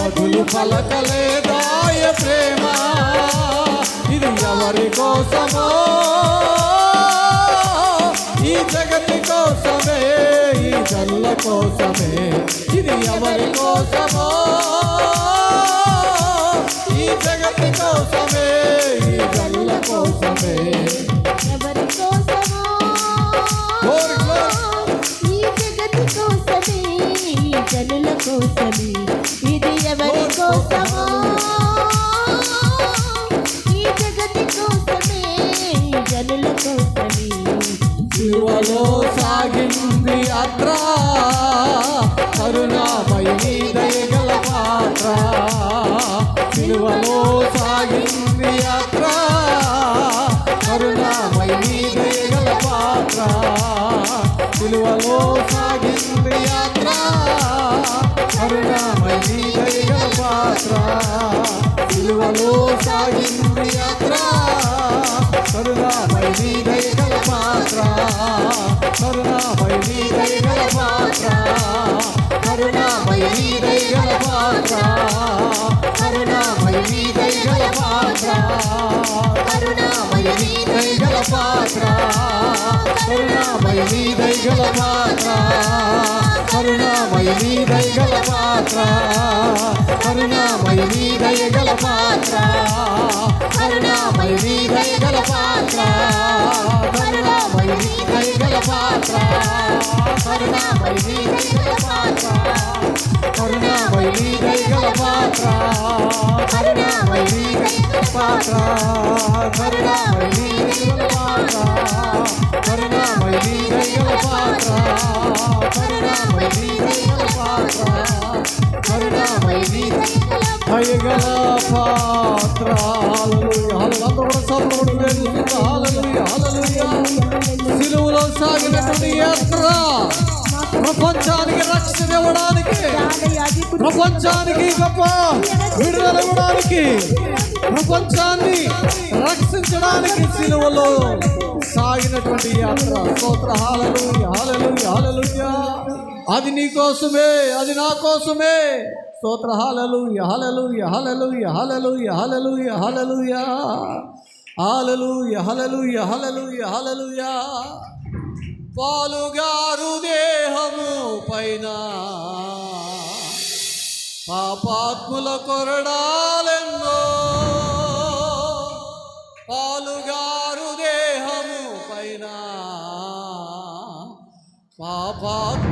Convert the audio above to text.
పదులు పలకలేదాయ ప్రేమ, ఇది ఎవరి కోసమో, ఈ జగతి కోసమే, ఈ జల్ల కోసమే, ఇది ఎవరి కోసమో, ఈ జగతి కోసమే, ఈ జల్ల కోసమే, ఎవరి కోసమో, ఈ జగతి కోసమే, ఈ జనుల కోసమే, ఇది ఎవరి కోసమో, ఈ జగతి కోసమే, ఈ జనుల కోసమే. శిలువలో సాగింది యాత్ర, కరుణామయుని దయగల పాత్ర. శిలువలో సాగింది యాత్ర, కరుణామయుని దయగల పాత్ర. శిలువలో సాగింది యాత్ర, కరుణామయుని దయగల పాత్ర. శిలువలో సాగింది యాత్ర, కరుణామయుని దయగల పాత్ర. కరుణామయుని దయగల పాత్ర, కరుణామయుని దయగల పాత్ర. కరుణామయుని దయగల పాత్ర, కరుణామయుని దయగల పాత్ర. కరుణామయుని దయగల పాత్ర, కరుణామయుని దయగల పాత్ర. కరుణామయుని దయగల పాత్ర, కరుణామయుని దయగల పాత్ర. కరుణామయుని దయగల పాత్ర, కరుణామయుని దయగల పాత్ర. కరుణామయుని దయగల పాత్ర, కరుణామయుని దయగల పాత్ర. కరుణామయుని దయగల పాత్ర, కరుణామయుని దయగల పాత్ర. కరుణామయుని దయగల పాత్ర, కరుణామయుని దయగల పాత్ర. హల్లెలూయా. అందరూ కూడా సభలో హల్లెలూయా, హల్లెలూయా. సిలువలో సాగినటువంటి యాత్ర ప్రపంచానికి రక్షణ ఇవ్వడానికి, ప్రపంచానికి గొప్ప విడుదల ఇవ్వడానికి, ప్రపంచాన్ని రక్షించడానికి సిలువలో సాగినటువంటి యాత్ర. స్తోత్ర. హల్లెలూయా, హల్లెలూయా, హల్లెలూయా. అది నీ కోసమే, అది నా కోసమే. స్తోత్ర. హల్లెలూయా, హల్లెలూయా, హల్లెలూయా, హల్లెలూయా, హల్లెలూయా, హల్లెలూయా, హల్లెలూయా, హల్లెలూయా, హల్లెలూయా, హల్లెలూయా. పాలుగారు దేహము పైన పాపాత్ముల కొరడాలెన్నో. పాలుగారు దేహము పైన పాపాత్ముల